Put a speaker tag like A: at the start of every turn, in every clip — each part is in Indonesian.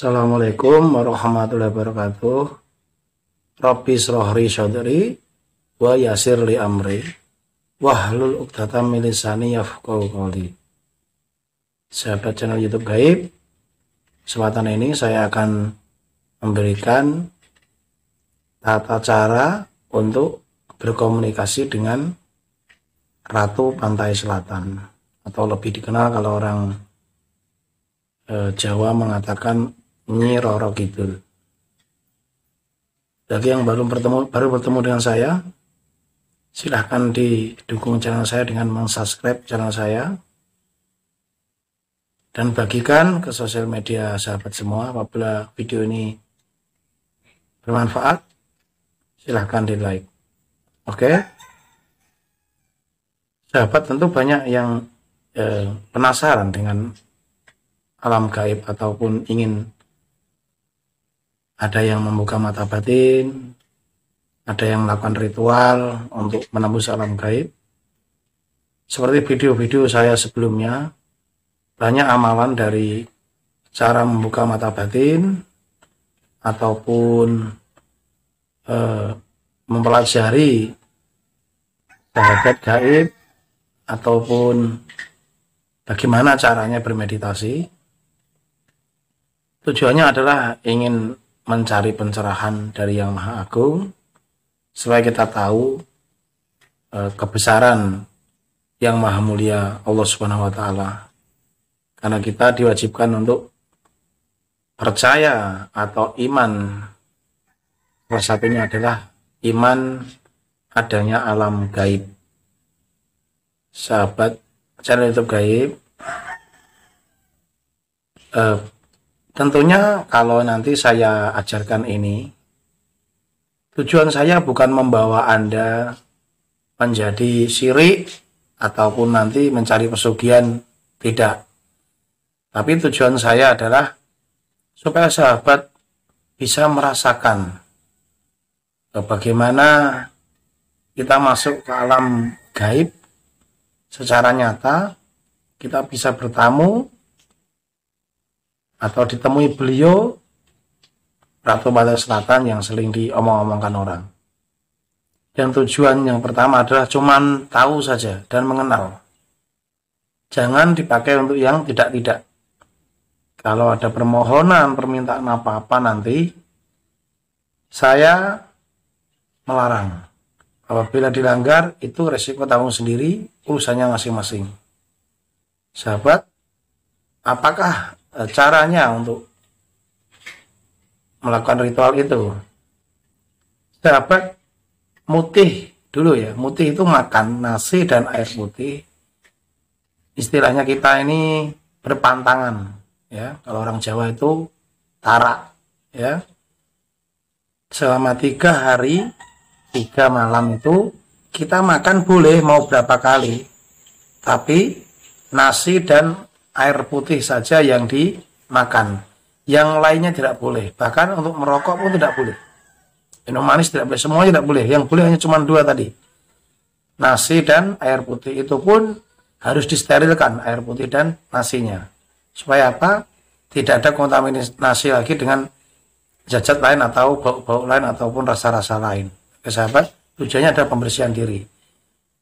A: Assalamualaikum warahmatullahi wabarakatuh. Rabbi shrahli sadri wa yassir li amri wahlul 'uqdatam min lisani yafqahu qawli. Sahabat channel YouTube Gaib, kesempatan ini saya akan memberikan tata cara untuk berkomunikasi dengan Ratu Pantai Selatan, atau lebih dikenal kalau orang Jawa mengatakan Nyi Roro Kidul. Bagi yang baru bertemu dengan saya, silahkan didukung channel saya dengan mensubscribe channel saya dan bagikan ke sosial media sahabat semua. Apabila video ini bermanfaat, silahkan di like. Oke, sahabat, tentu banyak yang penasaran dengan alam gaib ataupun ingin ada yang membuka mata batin, ada yang melakukan ritual untuk menembus alam gaib. Seperti video-video saya sebelumnya, banyak amalan dari cara membuka mata batin ataupun mempelajari sahabat gaib ataupun bagaimana caranya bermeditasi. Tujuannya adalah ingin mencari pencerahan dari Yang Maha Agung, supaya kita tahu kebesaran Yang Maha Mulia Allah Subhanahu wa Ta'ala. Karena kita diwajibkan untuk percaya atau iman. Salah satunya adalah iman adanya alam gaib. Sahabat channel YouTube Gaib, tentunya kalau nanti saya ajarkan ini, tujuan saya bukan membawa Anda menjadi syirik ataupun nanti mencari pesugihan, tidak. Tapi tujuan saya adalah supaya sahabat bisa merasakan bagaimana kita masuk ke alam gaib secara nyata. Kita bisa bertamu atau ditemui beliau, Ratu Pantai Selatan, yang sering diomong-omongkan orang. Dan tujuan yang pertama adalah cuman tahu saja dan mengenal. Jangan dipakai untuk yang tidak-tidak. Kalau ada permohonan, permintaan apa-apa, nanti saya melarang. Apabila dilanggar, itu resiko tanggung sendiri, urusannya masing-masing. Sahabat, apakah caranya untuk melakukan ritual itu? Sahabat, mutih dulu ya. Mutih itu makan nasi dan air putih. Istilahnya kita ini berpantangan ya. Kalau orang Jawa itu tarak ya. Selama 3 hari 3 malam itu kita makan boleh mau berapa kali, tapi nasi dan air putih saja yang dimakan, yang lainnya tidak boleh. Bahkan untuk merokok pun tidak boleh, minum manis tidak boleh, semuanya tidak boleh. Yang boleh hanya cuma 2 tadi, nasi dan air putih. Itu pun harus disterilkan air putih dan nasinya, supaya apa? Tidak ada kontaminasi lagi dengan zat lain atau bau-bau lain ataupun rasa-rasa lain. Oke sahabat, tujuannya ada pembersihan diri.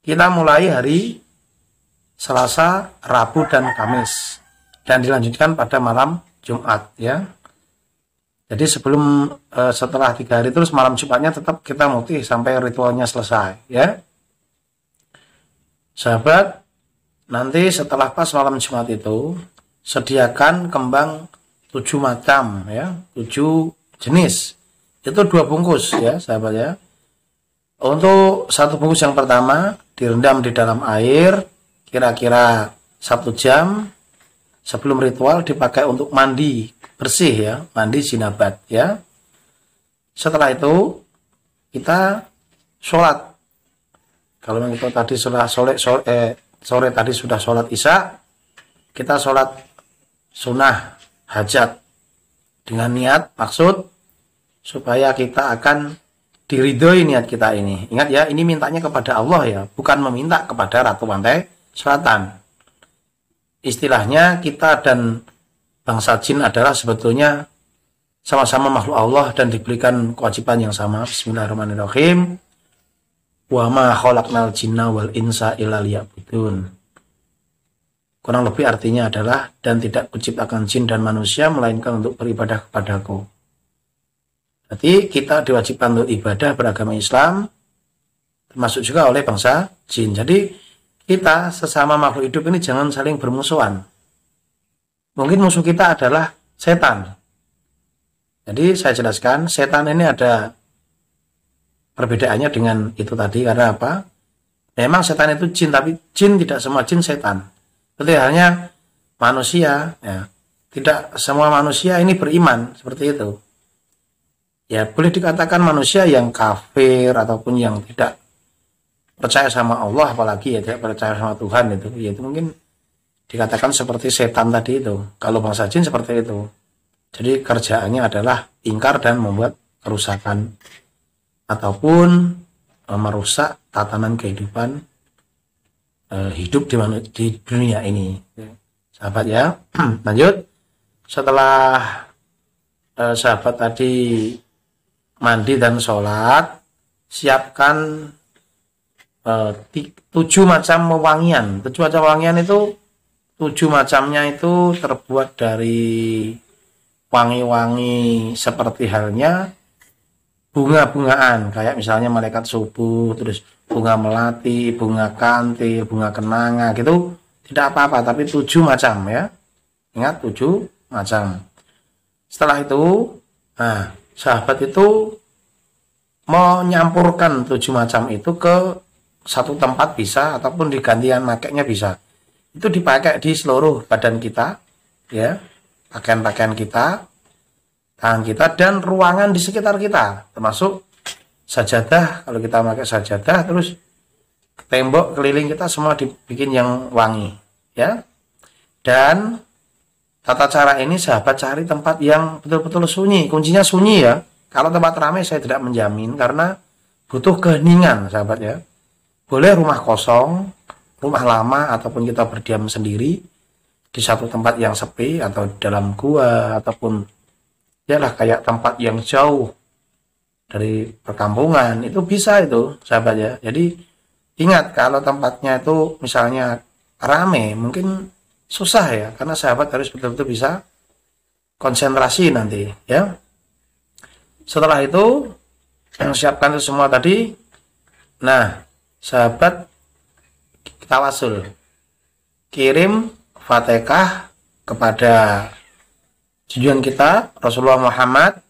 A: Kita mulai hari Selasa, Rabu, dan Kamis, dan dilanjutkan pada malam Jumat ya. Jadi setelah 3 hari terus malam Jumatnya tetap kita mutih sampai ritualnya selesai ya. Sahabat, nanti setelah pas malam Jumat itu sediakan kembang 7 macam ya, 7 jenis. Itu 2 bungkus ya sahabat ya. Untuk 1 bungkus yang pertama direndam di dalam air kira-kira 1 jam sebelum ritual, dipakai untuk mandi bersih ya, mandi jinabat ya. Setelah itu kita sholat. Kalau kita tadi sore tadi sudah sholat isya, kita sholat sunnah hajat dengan niat maksud supaya kita akan diridhoi niat kita ini. Ingat ya, ini mintanya kepada Allah ya, bukan meminta kepada Ratu Pantai Selatan. Istilahnya kita dan bangsa jin adalah sebetulnya sama-sama makhluk Allah dan diberikan kewajiban yang sama. Bismillahirrahmanirrahim. Wa ma khalaqnal jinna wal insa illa liya'budun. Kurang lebih artinya adalah, dan tidak kuciptakan jin dan manusia melainkan untuk beribadah kepadaku. Berarti kita diwajibkan untuk ibadah beragama Islam, termasuk juga oleh bangsa jin. Jadi kita sesama makhluk hidup ini jangan saling bermusuhan. Mungkin musuh kita adalah setan. Jadi saya jelaskan, setan ini ada perbedaannya dengan itu tadi. Karena apa? Memang setan itu jin, tapi jin tidak semua jin setan. Seperti halnya manusia, ya. Tidak semua manusia ini beriman, seperti itu. Ya, boleh dikatakan manusia yang kafir ataupun yang tidak percaya sama Allah, apalagi ya tidak percaya sama Tuhan itu, ya itu mungkin dikatakan seperti setan tadi itu. Kalau bangsa jin seperti itu. Jadi kerjaannya adalah ingkar dan membuat kerusakan ataupun merusak tatanan kehidupan hidup di dunia ini, sahabat ya. Lanjut, setelah sahabat tadi mandi dan sholat, siapkan 7 macam wewangian. 7 macam wewangian itu 7 macamnya itu terbuat dari wangi-wangi seperti halnya bunga-bungaan, kayak misalnya malaikat subuh, terus bunga melati, bunga kantil, bunga kenanga gitu. Tidak apa-apa, tapi 7 macam ya. Ingat 7 macam. Setelah itu, nah, sahabat itu menyampurkan 7 macam itu ke satu tempat bisa, ataupun digantian makainya bisa. Itu dipakai di seluruh badan kita, ya, pakaian-pakaian kita, tangan kita, dan ruangan di sekitar kita, termasuk sajadah. Kalau kita pakai sajadah, terus tembok keliling kita semua dibikin yang wangi, ya. Dan tata cara ini sahabat cari tempat yang betul-betul sunyi. Kuncinya sunyi ya. Kalau tempat ramai saya tidak menjamin, karena butuh keheningan sahabat ya. Boleh rumah kosong, rumah lama, ataupun kita berdiam sendiri di satu tempat yang sepi, atau dalam gua, ataupun yalah kayak tempat yang jauh dari perkampungan, itu bisa itu sahabat ya. Jadi ingat, kalau tempatnya itu misalnya rame, mungkin susah ya, karena sahabat harus betul-betul bisa konsentrasi nanti ya. Setelah itu siapkan itu semua tadi. Nah, sahabat tawasul, kirim Fatihah kepada junjungan kita Rasulullah Muhammad,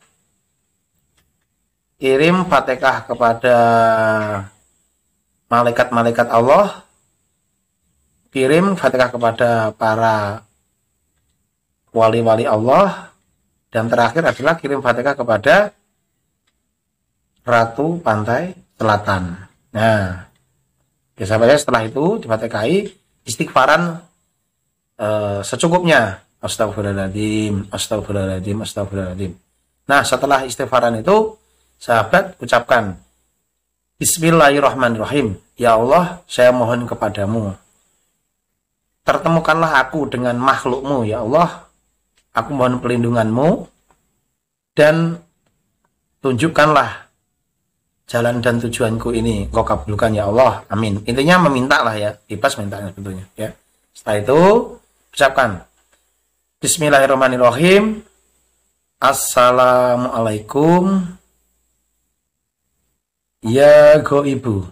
A: kirim Fatihah kepada malaikat-malaikat Allah, kirim Fatihah kepada para wali-wali Allah, dan terakhir adalah kirim Fatihah kepada Ratu Pantai Selatan. Nah, sahabatnya, setelah itu difatikahi, istighfaran secukupnya. Astagfirullahaladzim, astagfirullahaladzim, astagfirullahaladzim. Nah, setelah istighfaran itu, sahabat ucapkan Bismillahirrahmanirrahim. Ya Allah, saya mohon kepadamu, pertemukanlah aku dengan makhlukmu. Ya Allah, aku mohon pelindunganmu, dan tunjukkanlah jalan dan tujuanku ini, kau kabulkan ya Allah, amin. Intinya meminta lah ya, bebas mintanya sebetulnya ya. Setelah itu ucapkan Bismillahirrahmanirrahim. Assalamualaikum ya Goibu,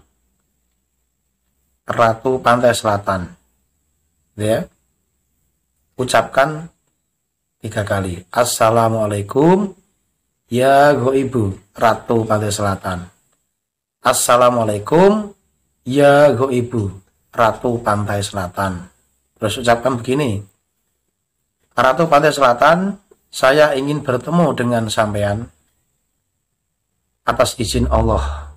A: Ratu Pantai Selatan, ya. Ucapkan 3 kali. Assalamualaikum ya Goibu, Ratu Pantai Selatan. Assalamualaikum ya Goibu, Ratu Pantai Selatan. Terus ucapkan begini, Ratu Pantai Selatan, saya ingin bertemu dengan sampean atas izin Allah.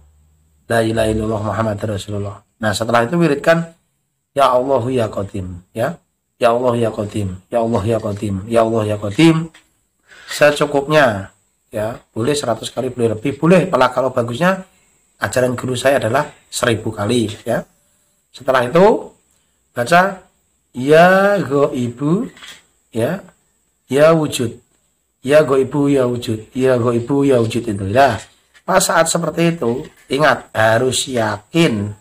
A: La ilaha illallah Muhammad Rasulullah. Nah, setelah itu wiridkan ya Allah ya Qadim, ya. Ya Allah ya Qadim, ya Allah ya Qadim, ya Allah ya Qadim. Secukupnya ya, boleh 100 kali, boleh lebih, boleh. Kalau bagusnya ajaran guru saya adalah 1000 kali ya. Setelah itu baca ya Goibu, ya, ya wujud, ya goibu ya wujud, ya goibu ya wujud itu. Nah, pas saat seperti itu, ingat harus yakin,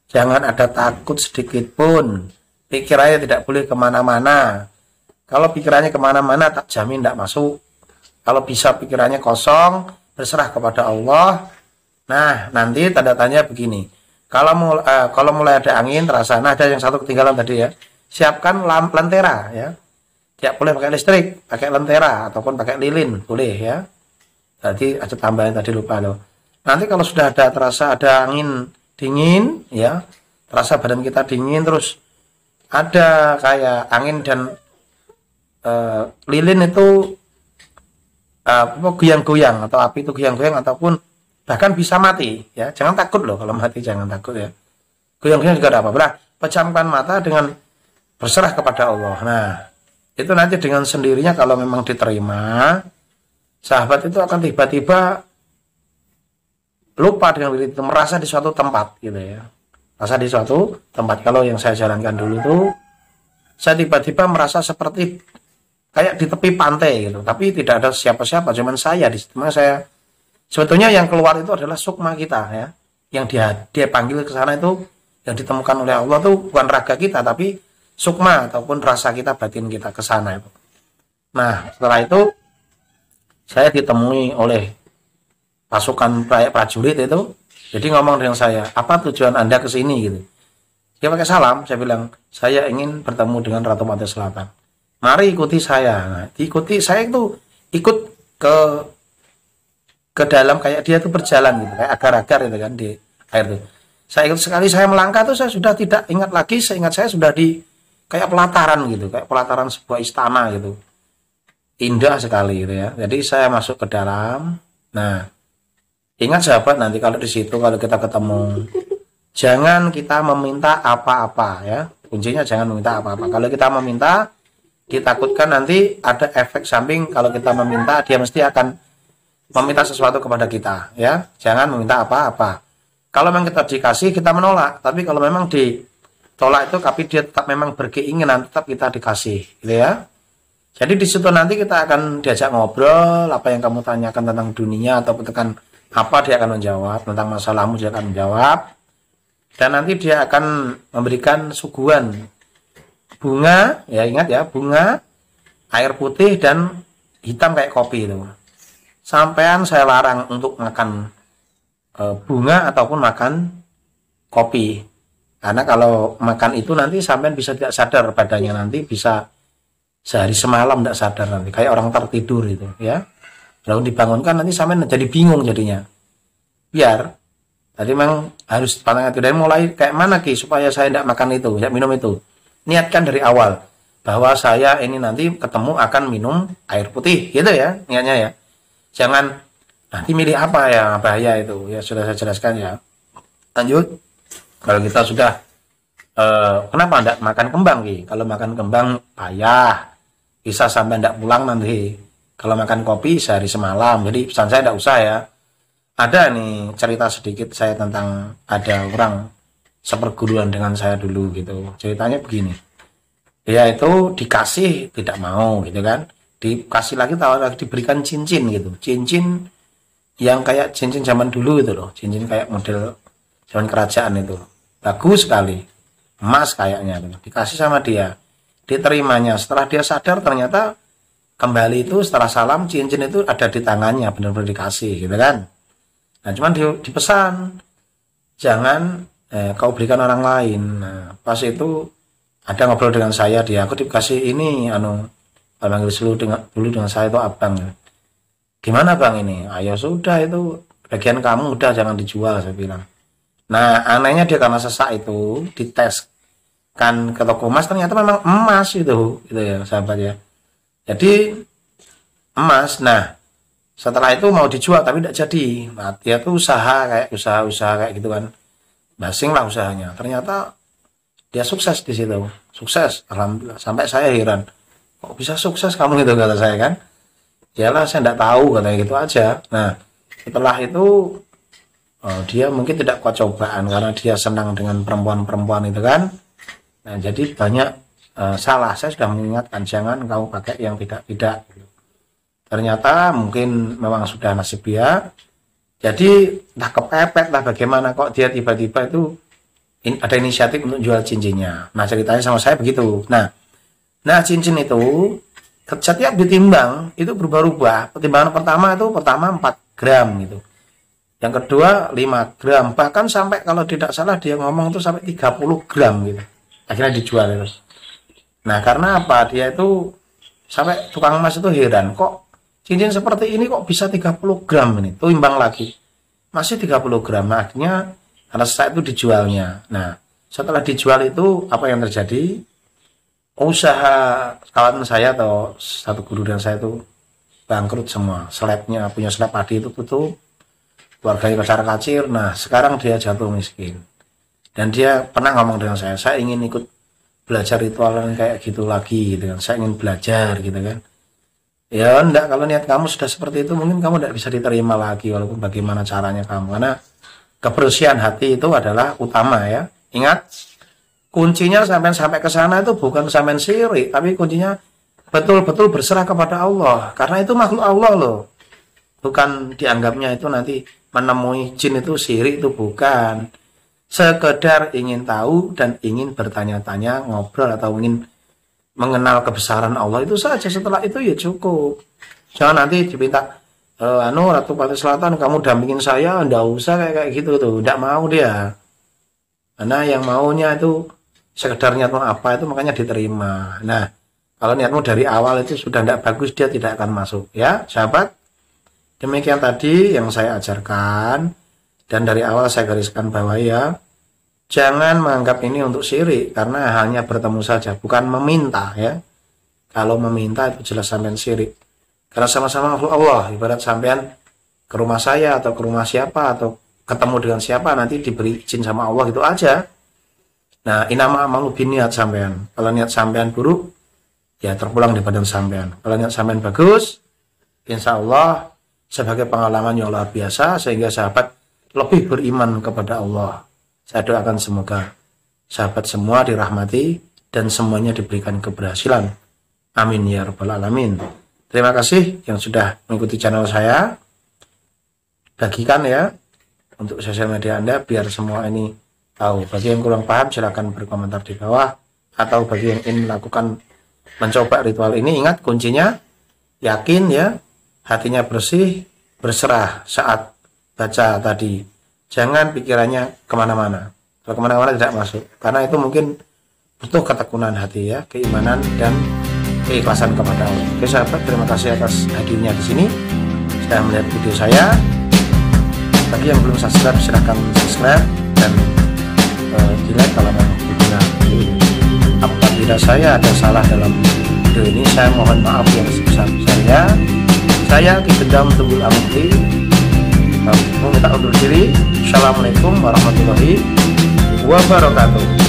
A: jangan ada takut sedikit pun. Pikirannya tidak boleh kemana-mana. Kalau pikirannya kemana-mana, tak jamin tidak masuk. Kalau bisa pikirannya kosong, berserah kepada Allah. Nah, nanti tanda tanya begini. Kalau mulai ada angin terasa, nah ada yang satu ketinggalan tadi ya. Siapkan lentera ya. Tidak boleh pakai listrik, pakai lentera ataupun pakai lilin, boleh ya. Tadi ada tambahan tadi lupa loh. Nanti kalau sudah terasa ada angin dingin ya, terasa badan kita dingin terus ada kayak angin dan lilin itu goyang-goyang atau api itu goyang-goyang ataupun bahkan bisa mati ya. Jangan takut loh kalau mati, jangan takut ya. Goyang-goyang juga ada apa-apa. Pejamkan mata dengan berserah kepada Allah. Nah, itu nanti dengan sendirinya kalau memang diterima, sahabat itu akan tiba-tiba lupa dengan diri itu, merasa di suatu tempat gitu ya. Merasa di suatu tempat. Kalau yang saya jalankan dulu tuh, saya tiba-tiba merasa seperti kayak di tepi pantai gitu, tapi tidak ada siapa-siapa, cuman saya di situ. Saya sebetulnya yang keluar itu adalah sukma kita ya, yang dia panggil ke sana itu, yang ditemukan oleh Allah tuh bukan raga kita, tapi sukma ataupun rasa kita, batin kita ke sana itu. Nah, setelah itu saya ditemui oleh pasukan prajurit itu. Jadi ngomong dengan saya, apa tujuan Anda ke sini gitu. Dia pakai salam, saya bilang, saya ingin bertemu dengan Ratu Pantai Selatan. Mari ikuti saya. Nah, diikuti saya itu ikut ke dalam kayak dia itu berjalan gitu, kayak agar-agar gitu kan di air itu. Saya ikut sekali saya melangkah tuh saya sudah tidak ingat lagi, seingat saya sudah di kayak pelataran gitu, kayak pelataran sebuah istana gitu. Indah sekali gitu ya. Jadi saya masuk ke dalam. Nah, ingat sahabat, nanti kalau di situ kalau kita ketemu, jangan kita meminta apa-apa ya. Kuncinya jangan meminta apa-apa. Kalau kita meminta, ditakutkan nanti ada efek samping. Kalau kita meminta, dia mesti akan meminta sesuatu kepada kita ya. Jangan meminta apa-apa. Kalau memang kita dikasih, kita menolak. Tapi kalau memang ditolak itu, tapi dia tetap memang berkeinginan, tetap kita dikasih gitu ya. Jadi di situ nanti kita akan diajak ngobrol, apa yang kamu tanyakan tentang dunia atau tentang apa, dia akan menjawab, tentang masalahmu dia akan menjawab. Dan nanti dia akan memberikan suguhan bunga, ya ingat ya, bunga, air putih dan hitam kayak kopi itu. Sampean saya larang untuk makan bunga ataupun makan kopi. Karena kalau makan itu nanti sampean bisa tidak sadar, badannya nanti bisa sehari semalam tidak sadar nanti, kayak orang tertidur itu ya. Lalu dibangunkan nanti sampean jadi bingung jadinya. Biar tadi memang harus pandangan itu dari mulai kayak mana Ki supaya saya tidak makan itu, tidak minum itu. Niatkan dari awal bahwa saya ini nanti ketemu akan minum air putih gitu ya, niatnya ya. Jangan nanti milih apa ya, bahaya itu ya, sudah saya jelaskan ya. Lanjut, kalau kita sudah kenapa tidak makan kembang Ki? Kalau makan kembang payah, bisa sampai tidak pulang nanti. Kalau makan kopi sehari semalam. Jadi pesan saya tidak usah ya. Ada nih cerita sedikit saya tentang ada orang seperguruan dengan saya dulu gitu. Ceritanya begini. Dia itu dikasih tidak mau gitu kan. Dikasih lagi, tawar lagi, diberikan cincin gitu. Cincin yang kayak cincin zaman dulu itu loh. Cincin kayak model zaman kerajaan itu. Bagus sekali. Emas kayaknya gitu. Dikasih sama dia. Diterimanya. Setelah dia sadar ternyata kembali itu setelah salam cincin itu ada di tangannya, benar-benar dikasih gitu kan. Nah cuman dipesan jangan kau berikan orang lain. Nah, pas itu ada ngobrol dengan saya, dia aku dikasih ini panggil dulu dengan saya itu abang. Gimana bang ini? Ayo sudah itu bagian kamu udah, jangan dijual saya bilang. Nah anehnya dia karena sesak itu dites kan ke toko emas, ternyata memang emas itu gitu ya sahabat ya. Jadi emas. Nah setelah itu mau dijual tapi tidak jadi. Nah, dia tuh usaha kayak gitu kan, basing lah usahanya. Ternyata dia sukses di situ, sukses alhamdulillah. Sampai saya heran, kok bisa sukses kamu gitu, kata saya kan. Yalah saya tidak tahu, katanya gitu aja. Nah setelah itu dia mungkin tidak kuat cobaan karena dia senang dengan perempuan-perempuan itu kan. Nah jadi banyak salah. Saya sudah mengingatkan jangan kau pakai yang tidak. Ternyata mungkin memang sudah nasib dia. Jadi entah kepepet lah bagaimana kok dia tiba-tiba itu ada inisiatif untuk jual cincinnya. Nah ceritanya sama saya begitu. Nah cincin itu setiap ditimbang itu berubah-ubah. Pertimbangan pertama 4 gram gitu. Yang kedua 5 gram. Bahkan sampai kalau tidak salah dia ngomong itu sampai 30 gram gitu. Akhirnya dijual itu. Nah karena apa? Dia itu sampai tukang emas itu heran. Kok cincin seperti ini kok bisa 30 gram ini? Tuh imbang lagi. Masih 30 gram. Nah, akhirnya karena saat itu dijualnya. Nah setelah dijual itu apa yang terjadi? Usaha kawan saya atau satu guru dan saya itu bangkrut semua. Slabnya punya slab padi itu tutup, keluarganya kacar-kacir. Nah sekarang dia jatuh miskin dan dia pernah ngomong dengan saya ingin ikut belajar ritual yang kayak gitu lagi gitu kan. Saya ingin belajar gitu kan. Ya enggak, kalau niat kamu sudah seperti itu mungkin kamu tidak bisa diterima lagi walaupun bagaimana caranya kamu, karena kebersihan hati itu adalah utama ya. Ingat, kuncinya sampai ke sana itu bukan sampai syirik, tapi kuncinya betul-betul berserah kepada Allah. Karena itu makhluk Allah loh. Bukan dianggapnya itu nanti menemui jin itu syirik, itu bukan. Sekedar ingin tahu dan ingin bertanya-tanya, ngobrol atau ingin mengenal kebesaran Allah itu saja. Setelah itu ya cukup. Jangan nanti diminta Ratu Pantai Selatan kamu dampingin saya, ndak usah kayak gitu tuh, ndak mau dia. Karena yang maunya itu sekedar niatmu apa itu makanya diterima. Nah, kalau niatmu dari awal itu sudah tidak bagus, dia tidak akan masuk. Ya, sahabat. Demikian tadi yang saya ajarkan. Dan dari awal saya gariskan bahwa ya, jangan menganggap ini untuk syirik. Karena hanya bertemu saja, bukan meminta ya. Kalau meminta itu jelas sampean syirik. Karena sama-sama makhluk Allah. Ibarat sampean ke rumah saya atau ke rumah siapa atau ketemu dengan siapa nanti diberi izin sama Allah, gitu aja. Nah, inama amalu biniat sampean. Kalau niat sampean buruk, ya terpulang di badan sampean. Kalau niat sampean bagus, insya Allah sebagai pengalaman yang luar biasa sehingga sahabat lebih beriman kepada Allah. Saya doakan semoga sahabat semua dirahmati dan semuanya diberikan keberhasilan. Amin ya rabbal alamin. Terima kasih yang sudah mengikuti channel saya. Bagikan ya untuk sosial media Anda biar semua ini tahu. Bagi yang kurang paham silahkan berkomentar di bawah, atau bagi yang ingin melakukan mencoba ritual ini, ingat kuncinya yakin ya, hatinya bersih, berserah saat baca tadi. Jangan pikirannya kemana-mana. Kalau kemana-mana tidak masuk, karena itu mungkin butuh ketekunan hati ya, keimanan dan keikhlasan kepada Allah. Oke sahabat, terima kasih atas hadirnya di sini. Sudah melihat video saya. Bagi yang belum subscribe silahkan subscribe dan di like kalau mau dibilang. Apabila saya ada salah dalam video ini, saya mohon maaf yang sebesar-besarnya. Saya Ki Gendam Tunggul Amukti minta undur diri. Assalamualaikum warahmatullahi wabarakatuh.